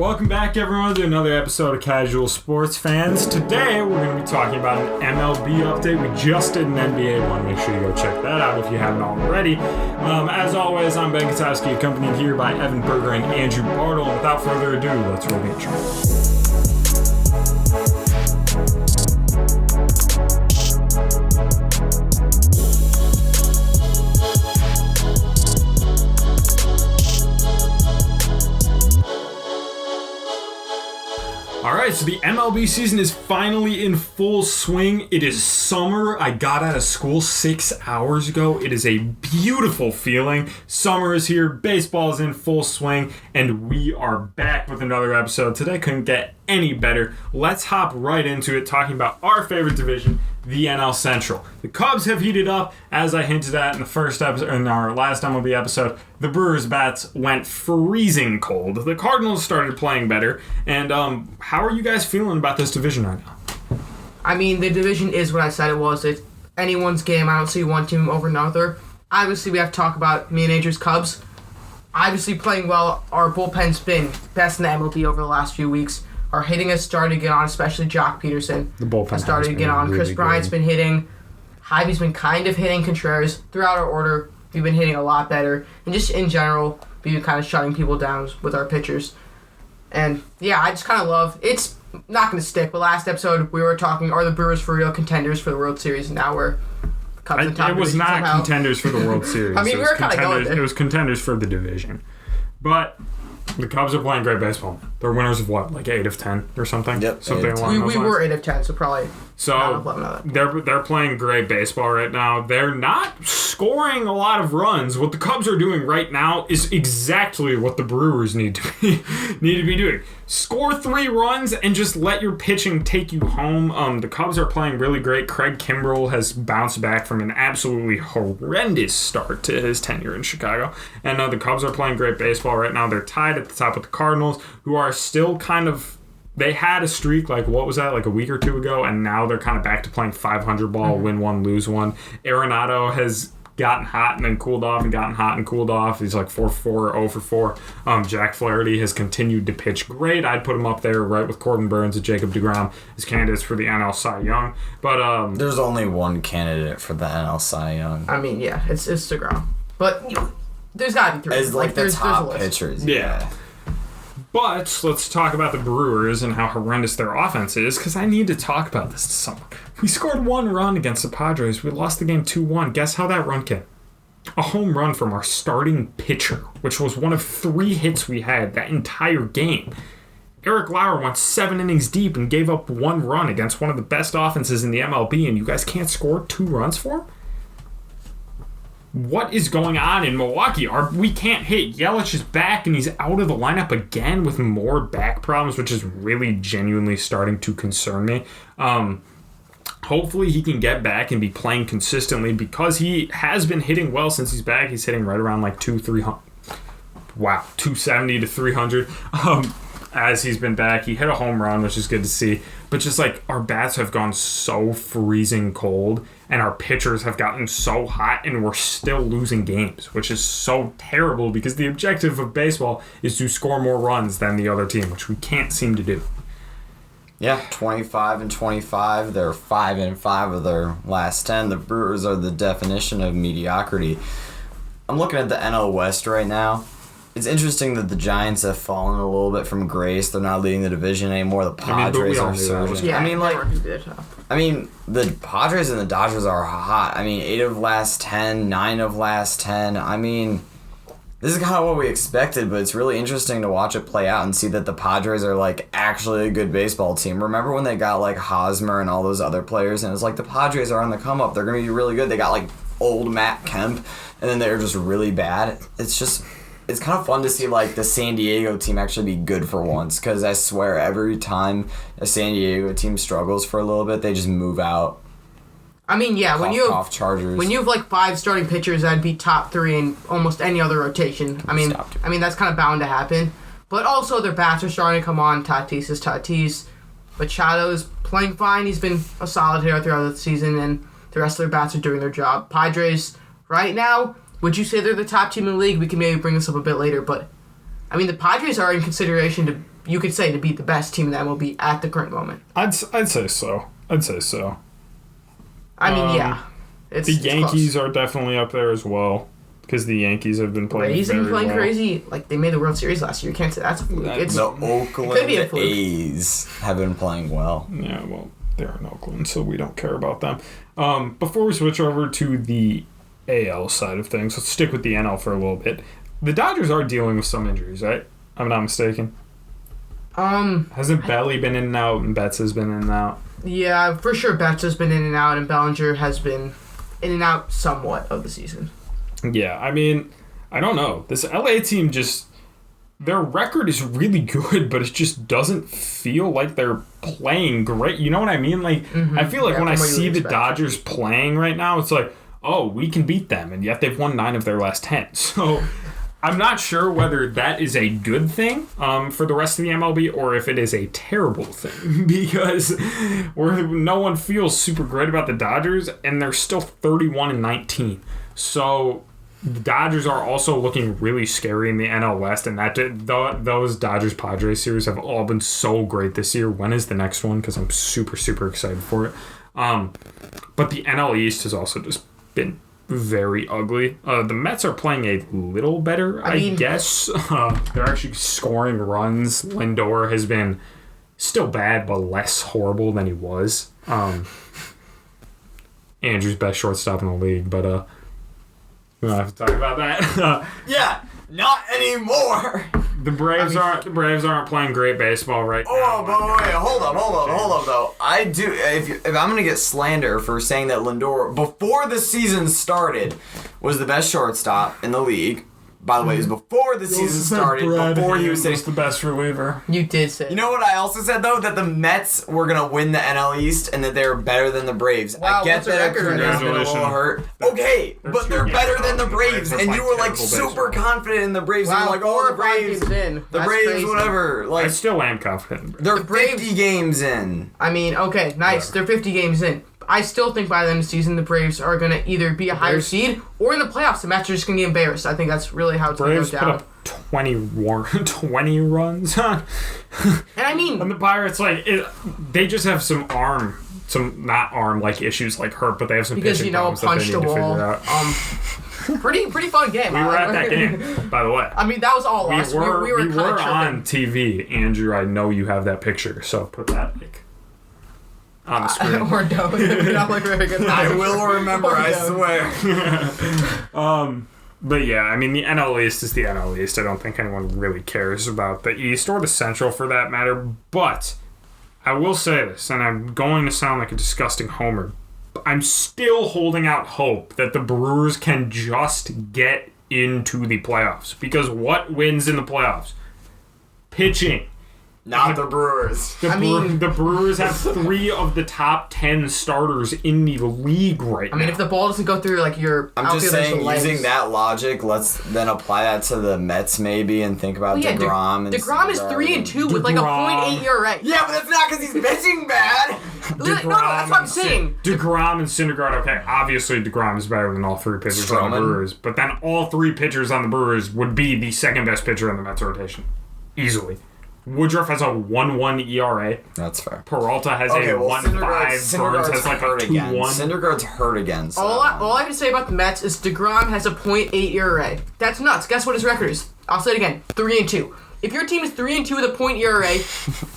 Welcome back, everyone, to another episode of Casual Sports Fans. Today, we're going to be talking about an MLB update. We just did an NBA one. Make sure you go check that out if you haven't already. As always, I'm Ben Katowski, accompanied here by Evan Berger and Andrew Bartle. And without further ado, let's roll the intro. Alright, so the MLB season is finally in full swing. It is summer. I got out of school 6 hours ago. It is a beautiful feeling. Summer is here, baseball is in full swing, and we are back with another episode. Today couldn't get any better. Let's hop right into it, talking about our favorite division, the NL Central. The Cubs have heated up, as I hinted at in the first episode, in our last MLB episode. The Brewers' bats went freezing cold. The Cardinals started playing better. And how are you guys feeling about this division right now? I mean, the division is what I said it was. It's anyone's game. I don't see one team over another. Obviously, we have to talk about me and Andrew's Cubs. Obviously playing well. Our bullpen's been best in the MLB over the last few weeks. Our hitting has started to get on, especially Jock Peterson. The bullpen has started to get on. Really Chris Bryant's been hitting. Javi's been kind of hitting. Contreras, throughout our order, we've been hitting a lot better. And just in general, we've been kind of shutting people down with our pitchers. And yeah, I just kind of love, it's not going to stick, but last episode we were talking, are the Brewers for real contenders for the World Series? And now we're Cubs and top. It was not somehow. Contenders for the World Series. I mean, we were kind of going there. It was contenders for the division. But the Cubs are playing great baseball. They're winners of what, like 8 of 10 or something? Yep. Something along those lines. We were 8 of 10, so probably. So they're playing great baseball right now. They're not scoring a lot of runs. What the Cubs are doing right now is exactly what the Brewers need to be doing. Score 3 runs and just let your pitching take you home. The Cubs are playing really great. Craig Kimbrell has bounced back from an absolutely horrendous start to his tenure in Chicago. And the Cubs are playing great baseball right now. They're tied at the top with the Cardinals, who are still kind of... They had a streak, like, what was that, like a week or two ago, and now they're kind of back to playing 500 ball, win one, lose one. Arenado has gotten hot and then cooled off and gotten hot and cooled off. He's like 4-4, 0-4. Jack Flaherty has continued to pitch great. I'd put him up there right with Corbin Burns and Jacob deGrom as candidates for the NL Cy Young. But there's only one candidate for the NL Cy Young. I mean, yeah, it's deGrom. But there's got to be 3. As like the top pitchers. Yeah. But let's talk about the Brewers and how horrendous their offense is, because I need to talk about this to someone. We scored 1 run against the Padres. We lost the game 2-1. Guess how that run came? A home run from our starting pitcher, which was one of 3 hits we had that entire game. Eric Lauer went 7 innings deep and gave up 1 run against one of the best offenses in the MLB, and you guys can't score 2 runs for him? What is going on in Milwaukee? We can't hit. Yelich is back, and he's out of the lineup again with more back problems, which is really genuinely starting to concern me. Hopefully he can get back and be playing consistently, because he has been hitting well since he's back. He's hitting right around like 270 to 300. As he's been back, he hit a home run, which is good to see. But just like our bats have gone so freezing cold, and our pitchers have gotten so hot, and we're still losing games, which is so terrible, because the objective of baseball is to score more runs than the other team, which we can't seem to do. Yeah, 25-25. They're 5-5 of their last 10. The Brewers are the definition of mediocrity. I'm looking at the NL West right now. It's interesting that the Giants have fallen a little bit from grace. They're not leading the division anymore. The Padres are surging. Yeah, I mean, the Padres and the Dodgers are hot. 8 of last 10, 9 of last 10. This is kind of what we expected, but it's really interesting to watch it play out and see that the Padres are, like, actually a good baseball team. Remember when they got, like, Hosmer and all those other players, and it was like, the Padres are on the come-up. They're going to be really good. They got, like, old Matt Kemp, and then they're just really bad. It's kind of fun to see, like, the San Diego team actually be good for once, because I swear every time a San Diego team struggles for a little bit, they just move out. When you have like 5 starting pitchers, that'd be top 3 in almost any other rotation. That's kind of bound to happen. But also their bats are starting to come on. Tatis is Tatis. Machado's playing fine. He's been a solid hitter throughout the season, and the rest of their bats are doing their job. Padres, right now, would you say they're the top team in the league? We can maybe bring this up a bit later, but the Padres are in consideration to you could say, to be the best team in the MLB at the current moment. I'd say so. I mean, yeah. The Yankees are definitely up there as well. Because the Yankees have been playing Rays have been playing well. crazy. Like, they made the World Series last year. You can't say that's a fluke. The Oakland A's have been playing well. Yeah, well, they're in Oakland, so we don't care about them. Before we switch over to the AL side of things, let's stick with the NL for a little bit. The Dodgers are dealing with some injuries, right? I'm not mistaken. Hasn't Belly been in and out, and Betts has been in and out? Yeah, for sure Betts has been in and out, and Bellinger has been in and out somewhat of the season. Yeah, I mean, I don't know. This LA team their record is really good, but it just doesn't feel like they're playing great. You know what I mean? Like, I feel like when I see the Dodgers playing right now, it's like, oh, we can beat them, and yet they've won 9 of their last 10. So I'm not sure whether that is a good thing for the rest of the MLB or if it is a terrible thing because no one feels super great about the Dodgers, and they're still 31-19. So the Dodgers are also looking really scary in the NL West, and those Dodgers-Padres series have all been so great this year. When is the next one? Because I'm super, super excited for it. But the NL East has also just been very ugly. The Mets are playing a little better, I guess. They're actually scoring runs. Lindor has been still bad, but less horrible than he was. Andrew's best shortstop in the league, but we don't have to talk about that. Yeah, not anymore. The Braves aren't playing great baseball right now. Oh, but wait, hold up, though. I do. If I'm gonna get slander for saying that Lindor before the season started was the best shortstop in the league. By the way, it was before the season started. Before he was the best reliever. You did say. You know what I also said though? That the Mets were gonna win the NL East and that they're better than the Braves. Wow, I get that Acuna's been a little hurt. Okay, but they're better than the Braves, and you were like super confident in the Braves. Wow, you were like, oh, the Braves, the Braves, crazy. whatever. Like, I still am confident. They're 50 games in. I mean, okay, nice. Whatever. They're 50 games in. I still think by the end of the season, the Braves are going to either be a higher seed or in the playoffs, the Mets are just going to get embarrassed. I think that's really how it's going to go down. Braves put up 20 runs. And I mean... And the Pirates, they just have some not arm-like issues like hurt, but they have some pitching problems that they need to figure out. Pretty fun game. We were at that game, by the way. I mean, that was all us. We were on TV. Andrew, I know you have that picture, so put that on the screen. Or don't. Not like very good. I will remember, I swear. But yeah, I mean, the NL East is the NL East. I don't think anyone really cares about the East or the Central for that matter. But I will say this, and I'm going to sound like a disgusting homer. I'm still holding out hope that the Brewers can just get into the playoffs. Because what wins in the playoffs? Pitching. Not the Brewers. The Brewers have 3 of the top 10 starters in the league right now. I mean, if the ball doesn't go through, your I'm just saying, using that logic, let's then apply that to the Mets maybe and think about DeGrom. DeGrom is 3-2 with a .8 ERA. Yeah, but that's not because he's pitching bad. No, that's what I'm saying. DeGrom and Syndergaard, okay, obviously DeGrom is better than all 3 pitchers on the Brewers, but then all 3 pitchers on the Brewers would be the second best pitcher in the Mets rotation. Easily. Woodruff has a 1.1 ERA. That's fair. Peralta has a 1.5. Burns has a 2.1. Syndergaard's hurt again. So all I have to say about the Mets is DeGrom has a .8 ERA. That's nuts. Guess what his record is? I'll say it again. 3-2. If your team is 3-2 with a .0 ERA,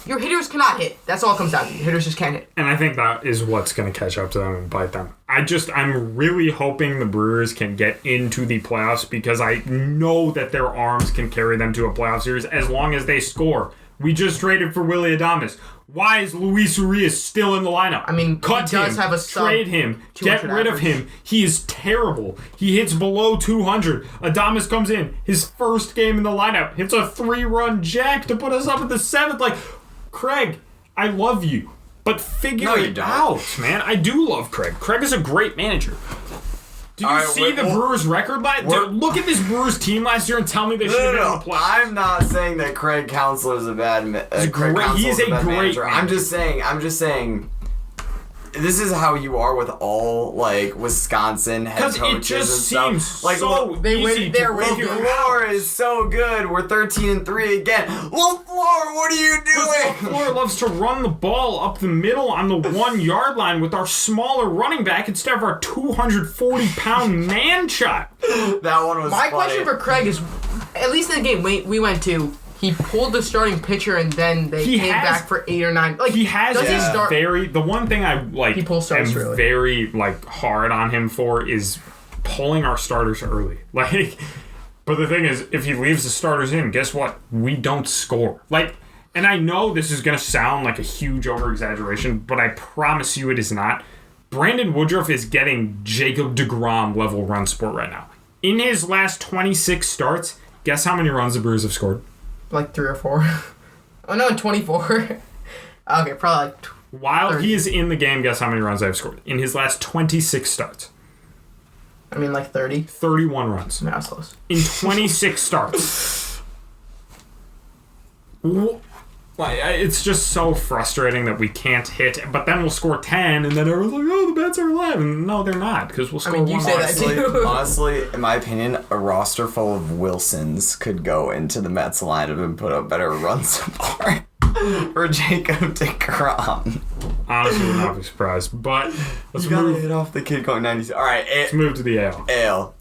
your hitters cannot hit. That's all it comes down to. Your hitters just can't hit. And I think that is what's going to catch up to them and bite them. I'm really hoping the Brewers can get into the playoffs because I know that their arms can carry them to a playoff series as long as they score. We just traded for Willy Adames. Why is Luis Urias still in the lineup? I mean, cut he does him, have a trade him, get rid of him. He is terrible. He hits below 200. Adames comes in, his first game in the lineup, hits a 3-run jack to put us up at the 7th. Craig, I love you, but figure it out, man. I do love Craig. Craig is a great manager. Do you see the Brewers' record? Look at this Brewers team last year and tell me they should have been in the playoffs. I'm not saying that Craig Counsell is a bad manager. He's a great manager. I'm just saying this is how you are with all like Wisconsin head coaches it just and seems stuff. Like so easy to figure LaFleur is so good. We're 13-3 again. LaFleur, what are you doing? LaFleur loves to run the ball up the middle on the 1 yard line with our smaller running back instead of our 240-pound man child. That one was My funny. question for Craig is, at least in the game we went to, he pulled the starting pitcher and then they came back for 8 or 9. Like he has the one thing I like am very like hard on him for is pulling our starters early. Like, but the thing is, if he leaves the starters in, guess what? We don't score. Like, and I know this is gonna sound like a huge over exaggeration, but I promise you it is not. Brandon Woodruff is getting Jacob deGrom level run support right now. In his last 26 starts, guess how many runs the Brewers have scored? Like 3 or 4. Oh no, 24. Okay, probably like While 30. he is in the game, guess how many runs I've scored? In his last 26 starts. I mean like 30. 31 runs. No, that's close. In 26 starts. It's just so frustrating that we can't hit, but then we'll score 10, and then everyone's like, oh, the bets are alive. And no, they're not, because we'll score one. You say that too. Honestly, in my opinion, a roster full of Wilsons could go into the Mets lineup and put up better run support for Jacob deGrom. Honestly, would not be surprised, but let's gotta hit off the kid going 90. All right, let's move to the AL.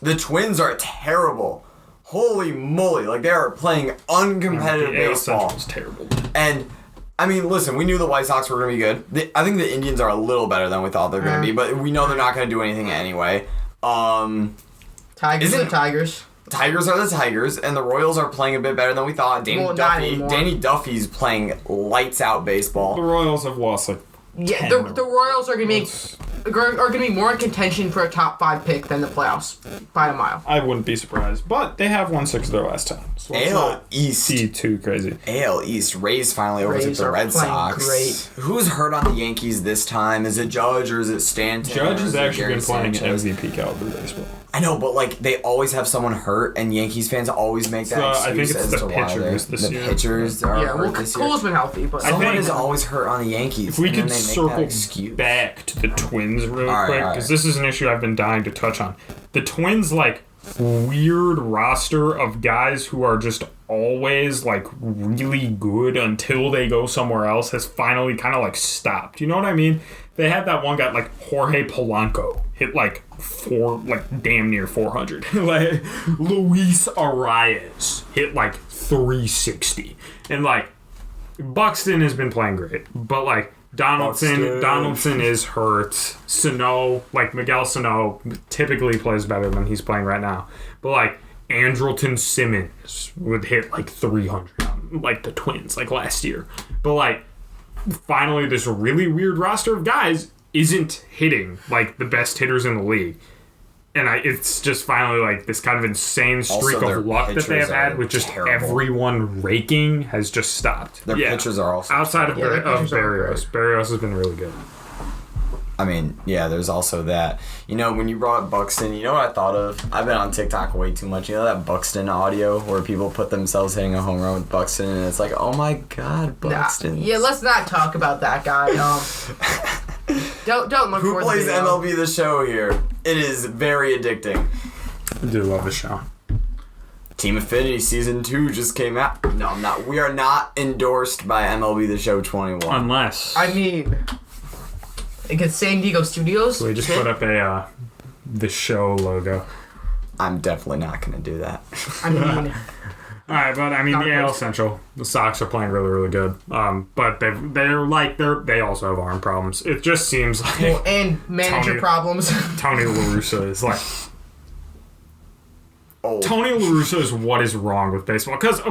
The Twins are terrible. Holy moly, like they are playing uncompetitive baseball. Is terrible. And I mean, listen, we knew the White Sox were going to be good. I think the Indians are a little better than we thought they're going to be, but we know they're not going to do anything anyway. Tigers are the Tigers. Tigers are the Tigers, and the Royals are playing a bit better than we thought. Danny Duffy's playing lights out baseball. The Royals have lost like the Royals are going to be more in contention for a top 5 pick than the playoffs by a mile. I wouldn't be surprised, but they have won 6 of their last 10. So AL East, too crazy. AL East, Rays finally overtook the Red Sox. Great. Who's hurt on the Yankees this time? Is it Judge or is it Stanton? Judge has actually been playing MVP caliber baseball. I know, but like they always have someone hurt, and Yankees fans always make that excuse. I think it's as the to pitchers this year. The pitchers are hurt this year. Cole's been healthy, but someone is always hurt on the Yankees. If we could circle back to the Twins really quick, because this is an issue I've been dying to touch on. The Twins, like, weird roster of guys who are just always like really good until they go somewhere else has finally kind of like stopped. You know what I mean? They had that one guy like Jorge Polanco hit like damn near 400. Like Luis Arias hit like 360, and like Buxton has been playing great, but like Donaldson is hurt. Miguel Sano typically plays better than he's playing right now. But like Andrelton Simmons would hit like 300 on like the Twins like last year. But like finally this really weird roster of guys isn't hitting like the best hitters in the league. And it's just finally like this kind of insane streak of luck that they have had with just everyone raking has just stopped. Their pitchers are also outside of Berrios. Berrios has been really good. I mean, yeah, there's also that. You know, when you brought up Buxton, you know what I thought of? I've been on TikTok way too much. You know that Buxton audio where people put themselves hitting a home run with Buxton, and it's like, oh my God, Buxton. Yeah, let's not talk about that guy. Don't look Who for plays the MLB The Show here? It is very addicting. I do love the show. Team Affinity Season 2 just came out. No, I'm not. We are not endorsed by MLB The Show 21. Unless. I mean, it's San Diego Studios. So we just put up the show logo. I'm definitely not going to do that. I mean... Alright, but I mean the AL Central, the Sox are playing really, really good. But they also have arm problems. It just seems like and manager problems. Tony La Russa is like Tony La Russa is what is wrong with baseball. Because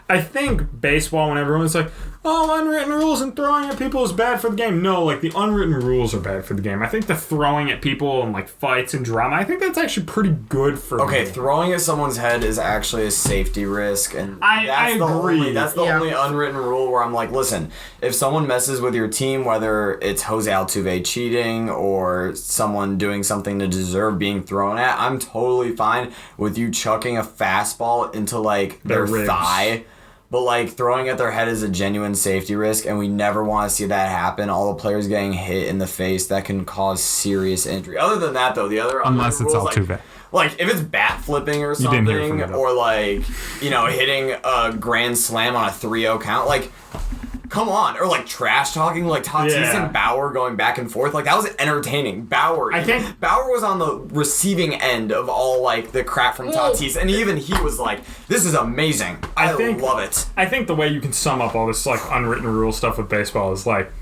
I think baseball, when everyone's like, oh, unwritten rules and throwing at people is bad for the game. No, like, the unwritten rules are bad for the game. I think the throwing at people and, like, fights and drama, I think that's actually pretty good for the game. Throwing at someone's head is actually a safety risk, and I agree. That's the only unwritten rule where I'm like, listen, if someone messes with your team, whether it's Jose Altuve cheating or someone doing something to deserve being thrown at, I'm totally fine with you chucking a fastball into, like, their thigh. but like throwing at their head is a genuine safety risk, and we never want to see that happen. All the players getting hit in the face that can cause serious injury. Other than that, though, the other unless it's all too bad. Like, if it's bat flipping or something, or, like, you know, hitting a grand slam on a 3-0 count, like, come on. Or, like, trash talking, like, Tatis and Bauer going back and forth. Like, that was entertaining. Bauer was on the receiving end of all, like, the crap from Tatis, and even he was like, this is amazing. I love it. I think the way you can sum up all this, like, unwritten rule stuff with baseball is, like,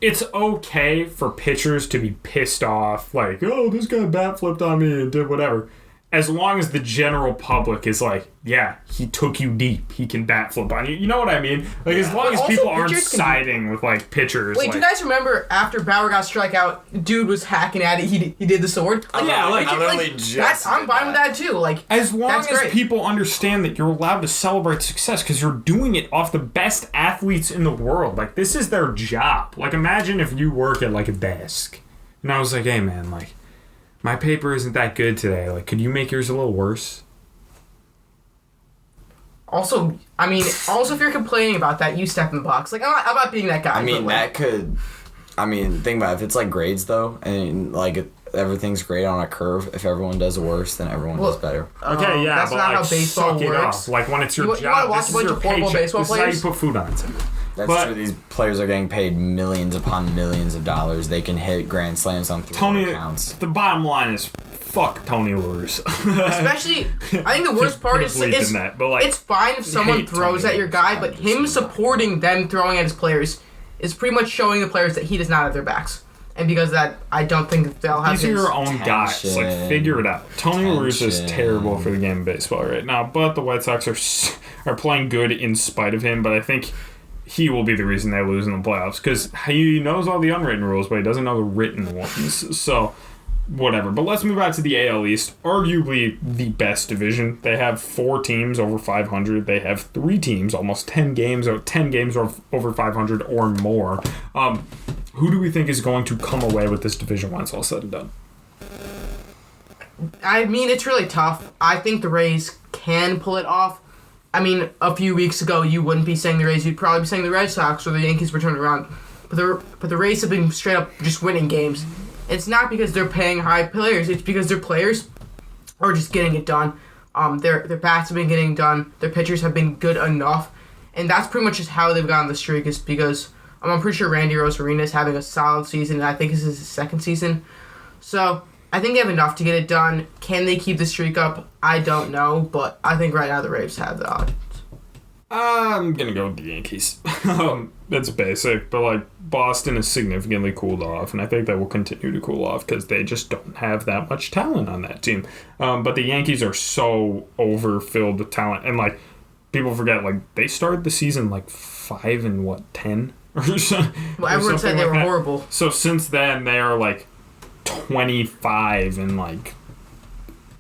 it's okay for pitchers to be pissed off, like, oh, this guy bat flipped on me and did whatever, as long as the general public is like, yeah, he took you deep, he can bat flip on you. You know what I mean? Like, as long as people aren't siding with, like, pitchers. Wait, do you guys remember after Bauer got struck out, dude was hacking at it, he did the sword? Like, I'm fine with that, too. Like, as long as people understand that you're allowed to celebrate success because you're doing it off the best athletes in the world. Like, this is their job. Like, imagine if you work at, like, a desk, and I was like, hey, man, like, my paper isn't that good today. Like, could you make yours a little worse? Also, if you're complaining about that, you step in the box. Like, I'm not being that guy. Think about it. If it's like grades, though, and, like, everything's great on a curve, if everyone does worse, then everyone does better. Okay, yeah, that's but, not like, how baseball works. Like, when it's your job, this is your paycheck. This is how you put food on the table. That's true. These players are getting paid millions upon millions of dollars. They can hit grand slams on 3 counts. The bottom line is, fuck Tony La Russa. Especially, I think the worst part is it's fine if someone throws at your guy, but him supporting them throwing at his players is pretty much showing the players that he does not have their backs. And because of that, I don't think they'll have These are your own guys. Like, figure it out. Tony La Russa is terrible for the game of baseball right now, but the White Sox are playing good in spite of him, but I think he will be the reason they lose in the playoffs because he knows all the unwritten rules, but he doesn't know the written ones. So, whatever. But let's move out to the AL East, arguably the best division. They have 4 teams over 500. They have 3 teams, almost 10 games over 500 or more. Who do we think is going to come away with this division when it's all said and done? I mean, it's really tough. I think the Rays can pull it off. I mean, a few weeks ago, you wouldn't be saying the Rays. You'd probably be saying the Red Sox or the Yankees were turned around. But the Rays have been straight up just winning games. It's not because they're paying high players. It's because their players are just getting it done. Their bats have been getting done. Their pitchers have been good enough. And that's pretty much just how they've gotten the streak is because I'm pretty sure Randy Rosarina is having a solid season. And I think this is his 2nd season. So I think they have enough to get it done. Can they keep the streak up? I don't know, but I think right now the Rays have the odds. I'm going to go with the Yankees. That's basic, but like Boston has significantly cooled off, and I think that will continue to cool off because they just don't have that much talent on that team. But the Yankees are so overfilled with talent, and like people forget, like they started the season like 5-10 or something. Well, everyone said they were horrible. So since then, they are like 25 and like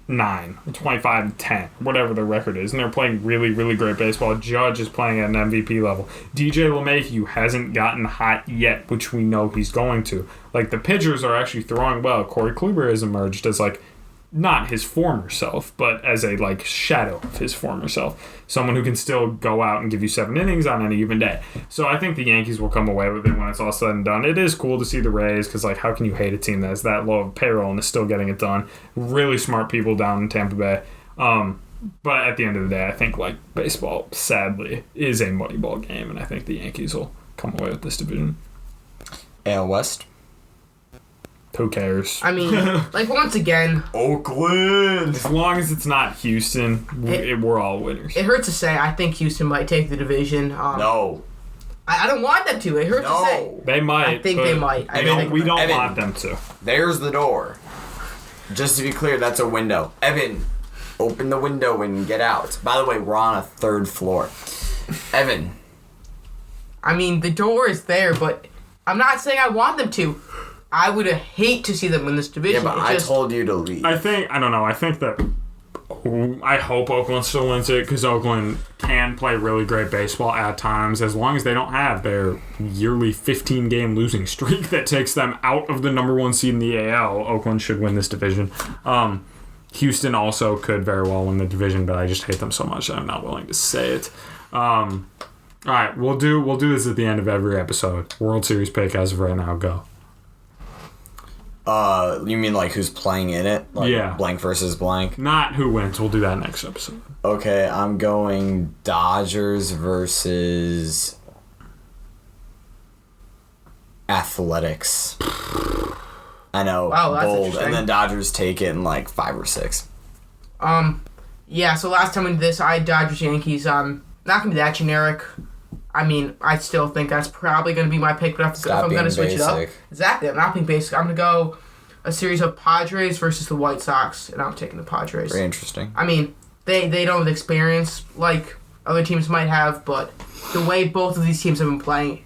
9, 25 and 10, whatever the record is, and they're playing really, really great baseball. Judge is playing at an MVP level. DJ LeMahieu hasn't gotten hot yet, which we know he's going to. Like, the pitchers are actually throwing well. Corey Kluber has emerged as, like, not his former self, but as a, like, shadow of his former self. Someone who can still go out and give you 7 innings on any given day. So I think the Yankees will come away with it when it's all said and done. It is cool to see the Rays because, like, how can you hate a team that's that low of payroll and is still getting it done? Really smart people down in Tampa Bay. But at the end of the day, I think, like, baseball, sadly, is a moneyball game, and I think the Yankees will come away with this division. AL West? Who cares? I mean, like, once again... Oakland! As long as it's not Houston, we're all winners. It hurts to say. I think Houston might take the division. No. I don't want them to. It hurts to say. They might. I think they might. We don't want them to. There's the door. Just to be clear, that's a window. Evan, open the window and get out. By the way, we're on a 3rd floor. Evan. I mean, the door is there, but I'm not saying I want them to. I would hate to see them win this division. Yeah, but I told you to leave. I don't know. I hope Oakland still wins it because Oakland can play really great baseball at times as long as they don't have their yearly 15-game losing streak that takes them out of the number 1 seed in the AL. Oakland should win this division. Houston also could very well win the division, but I just hate them so much that I'm not willing to say it. All right, we'll do this at the end of every episode. World Series pick as of right now. Go. You mean like who's playing in it? Like yeah. Blank versus blank? Not who wins. We'll do that next episode. Okay, I'm going Dodgers versus Athletics. I know, wow, that's bold. And then Dodgers take it in like 5 or 6. Yeah, so last time we did this, I had Dodgers Yankees. Not going to be that generic. I mean, I still think that's probably going to be my pick, but if I'm going to switch it up. Exactly, I'm not being basic. I'm going to go a series of Padres versus the White Sox, and I'm taking the Padres. Very interesting. I mean, they don't have experience like other teams might have, but the way both of these teams have been playing,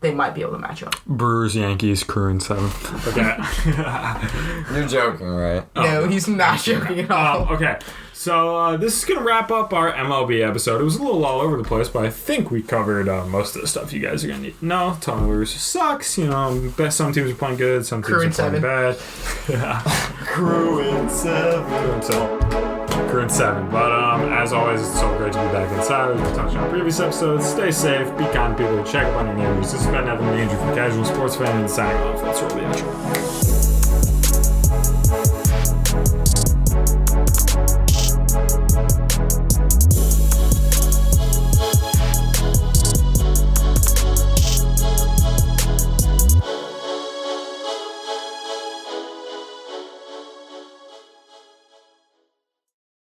they might be able to match up. Brewers, Yankees, crew in 7th. Okay. You're joking, right? No, he's not joking at all. Okay. So this is going to wrap up our MLB episode. It was a little all over the place, but I think we covered most of the stuff you guys are going to need. No, Tony La Russa sucks. You know, some teams are playing good, some teams are playing bad. Crew in 7. Crew in 7. But as always, it's so great to be back inside. As we touched on previous episodes, stay safe, be kind to people, check up on your neighbors. This has been Evan and Andrew from Casual Sports Fan, and signing off. Let's roll the intro.